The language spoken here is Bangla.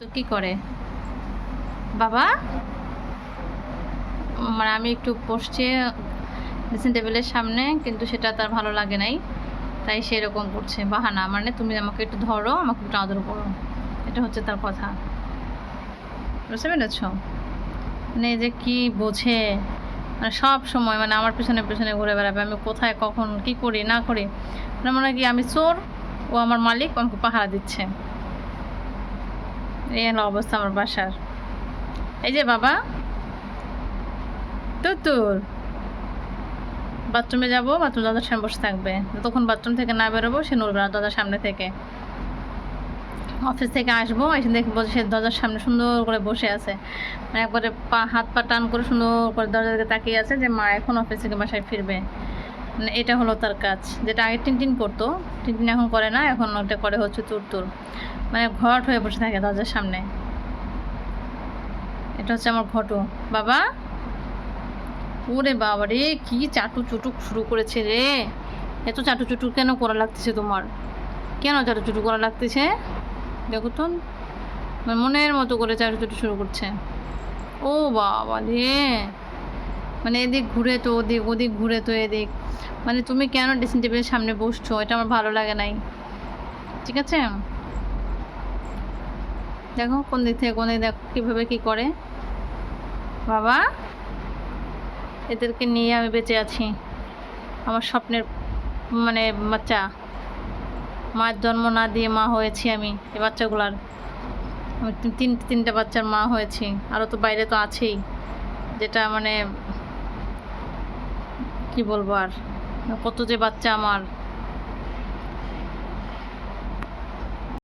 তো কি করে বাবা? মানে আমি একটু বসছি ড্রেসিং টেবিলের সামনে, কিন্তু সেটা তার ভালো লাগে নাই, তাই সেরকম করছে বাহানা। মানে তুমি আমাকে একটু ধরো, আমাকে একটু আদর করো, এটা হচ্ছে তার কথা। বুঝতে পেরেছ? মানে এই যে কি বোঝে, মানে সব সময় মানে আমার পেছনে পেছনে ঘুরে বেড়াবে, আমি কোথায় কখন কি করি না করি, মানে মনে হয় কি আমি চোর, ও আমার মালিক, আমাকে পাহারা দিচ্ছে। এই হলো অবস্থা আমার বাসার। এই যে বাবা, তুতুর, বাথরুমে যাবো, বাথরুম দরজার সামনে বসে থাকবে, তখন বাথরুম থেকে না বেরোবো সে নড়বে না দরজার সামনে থেকে। অফিস থেকে আসবো, এসে দেখবো সে দরজার সামনে সুন্দর করে বসে আছে, মানে একবারে হাত পা টান করে সুন্দর করে দরজার দিকে তাকিয়ে আছে যে মা এখন অফিস থেকে বাসায় ফিরবে। মানে এটা হলো তার কাজ, যেটা আগে টিনটিন করতো, টিনটিন এখন করে না, এখন ওটা করে হচ্ছে তুরতুর, মানে ঘট হয়ে বসে থাকে দরজার সামনে। এটা হচ্ছে আমার ঘটু। বাবা, ওরে বাবা রে, কি চাটু চুটুক শুরু করেছে রে! এত চাটু চুটু কেন করা লাগতেছে তোমার? কেন চাটু চুটু করা লাগতেছে? দেখো তো, মনের মতো করে চাটু চুটু শুরু করছে। ও বাবা রে, মানে এদিক ঘুরে তো ওদিক, ওদিক ঘুরে তো এদিক। মানে তুমি কেন ড্রেসিং টেবিলের সামনে বসছো? এটা আমার ভালো লাগে নাই, ঠিক আছে? দেখো কোন দিক থেকে কোন দিক, দেখো কীভাবে কী করে। বাবা, এদেরকে নিয়ে আমি বেঁচে আছি, আমার স্বপ্নের মানে বাচ্চা। মায়ের জন্ম না দিয়ে মা হয়েছি আমি এই বাচ্চাগুলার। আমি তিনটা বাচ্চার মা হয়েছি, আরও তো বাইরে তো আছেই, যেটা মানে কি বলবো আর, কত যে বাচ্চা আমার।